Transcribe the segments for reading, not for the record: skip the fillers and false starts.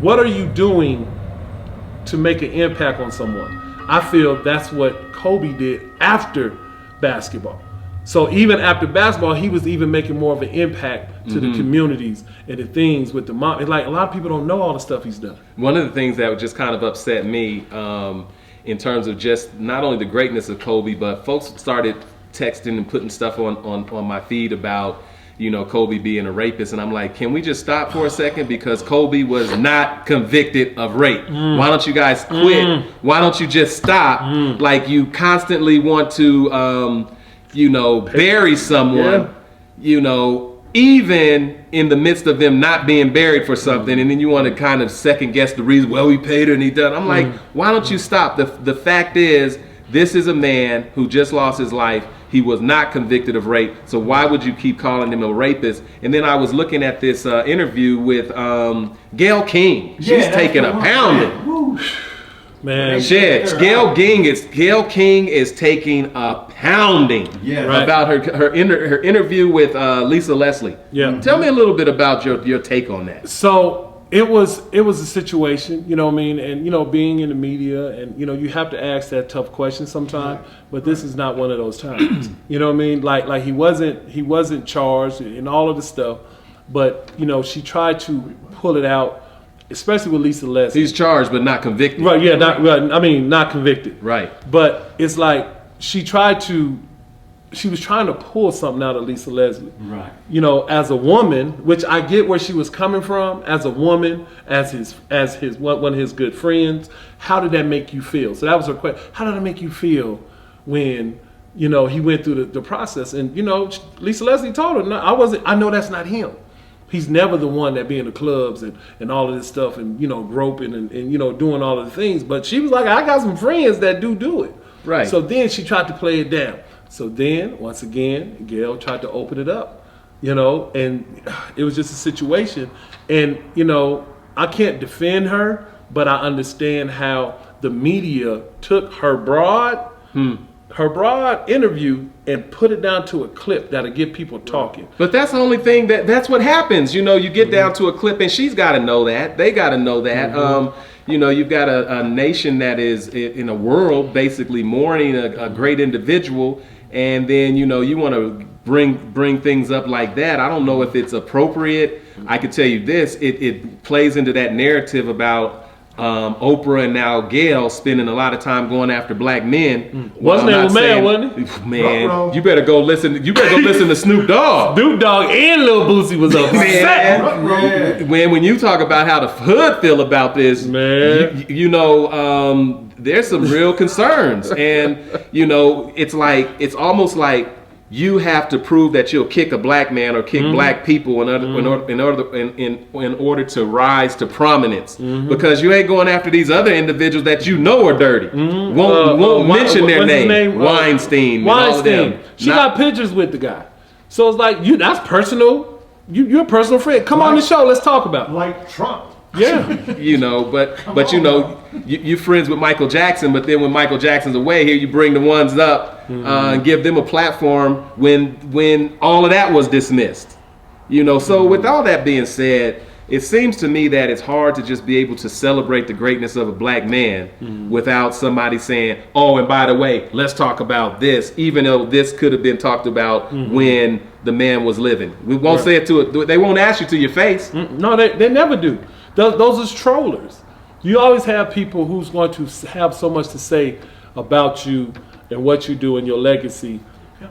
What are you doing to make an impact on someone? I feel that's what Kobe did after basketball. So even after basketball, he was even making more of an impact to the communities and the things with the mom. And like a lot of people don't know all the stuff he's done. One of the things that just kind of upset me in terms of just not only the greatness of Kobe, but folks started texting and putting stuff on my feed about, you know, Kobe being a rapist. And I'm like, can we just stop for a second? Because Kobe was not convicted of rape. Why don't you guys quit? Why don't you just stop? Like you constantly want to, you know, bury someone, you know, even in the midst of them not being buried for something, and then you want to kind of second guess the reason, well, we paid her and he done. I'm like, why don't you stop? The fact is, this is a man who just lost his life. He was not convicted of rape, so why would you keep calling him a rapist? And then I was looking at this interview with Gail King. She's taking a pounding. Man, shit. Gail King is taking a pounding about her interview with Lisa Leslie. Yeah. Tell me a little bit about your take on that. So it was a situation, you know what I mean, and you know, being in the media, and you know, you have to ask that tough question sometimes. But this is not one of those times. You know what I mean? Like he wasn't charged and all of the stuff, but you know, she tried to pull it out. Especially with Lisa Leslie. He's charged but not convicted. Right, yeah, not convicted. Right. But it's like she was trying to pull something out of Lisa Leslie. Right. You know, as a woman, which I get where she was coming from, as a woman, as one of his good friends, how did that make you feel? So that was her question. How did it make you feel when, you know, he went through the process? And, you know, Lisa Leslie told her, no, I know that's not him. He's never the one that be in the clubs and all of this stuff and, you know, groping and you know, doing all of the things. But she was like, I got some friends that do it. Right. So then she tried to play it down. So then, once again, Gail tried to open it up, you know, and it was just a situation. And, you know, I can't defend her, but I understand how the media took her broad interview and put it down to a clip that'll get people talking. But that's the only thing that's what happens. You know, you get down to a clip, and she's got to know that. They got to know that. You know, you've got a nation that is in a world basically mourning a great individual, and then, you know, you want to bring things up like that. I don't know if it's appropriate. I could tell you this, it plays into that narrative about Oprah and now Gail spending a lot of time going after black men. Wasn't it man, wasn't he? Man, you better go listen. You better go listen to Snoop Dogg. Snoop Dogg and Lil Boosie was up. Man, when you talk about how the hood feel about this, man, you know, there's some real concerns, and you know, it's almost like you have to prove that you'll kick a black man or kick black people in order to rise to prominence, because you ain't going after these other individuals that you know are dirty. Won't mention their name. Weinstein. She got pictures with the guy, so it's like that's personal. You're a personal friend. Come on the show. Let's talk about it. Like Trump. Yeah. You know, but you know, you're friends with Michael Jackson, but then when Michael Jackson's away, here you bring the ones up and give them a platform when all of that was dismissed. You know, so with all that being said, it seems to me that it's hard to just be able to celebrate the greatness of a black man without somebody saying, oh, and by the way, let's talk about this, even though this could have been talked about when the man was living. We won't say it to it. They won't ask you to your face. No, they never do. Those are trollers. You always have people who's going to have so much to say about you and what you do and your legacy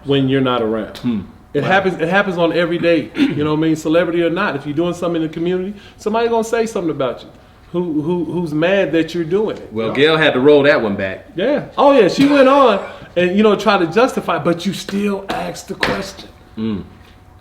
when you're not around. It happens on every day. You know what I mean? Celebrity or not, if you're doing something in the community, somebody's gonna say something about you. Who's mad that you're doing it? Well, Gail had to roll that one back. Yeah. Oh yeah, she went on and, you know, try to justify, but you still ask the question.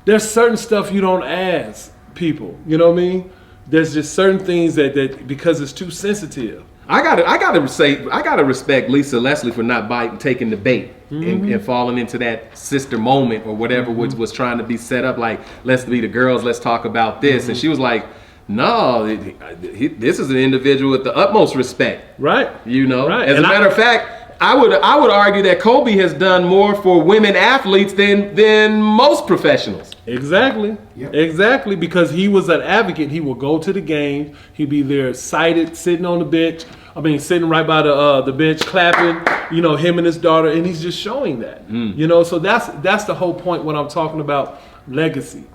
There's certain stuff you don't ask people. You know what I mean? There's just certain things that because it's too sensitive. I gotta respect Lisa Leslie for not taking the bait and falling into that sister moment or whatever was trying to be set up. Like, let's be the girls, let's talk about this, and she was like, no, this is an individual with the utmost respect. Right. You know. Right. As a matter of fact, I would argue that Kobe has done more for women athletes than most professionals. Exactly. Yep. Exactly. Because he was an advocate. He would go to the games. He'd be there sighted, sitting on the bench. I mean, sitting right by the bench, clapping. You know, him and his daughter, and he's just showing that. You know, so that's the whole point when I'm talking about legacy.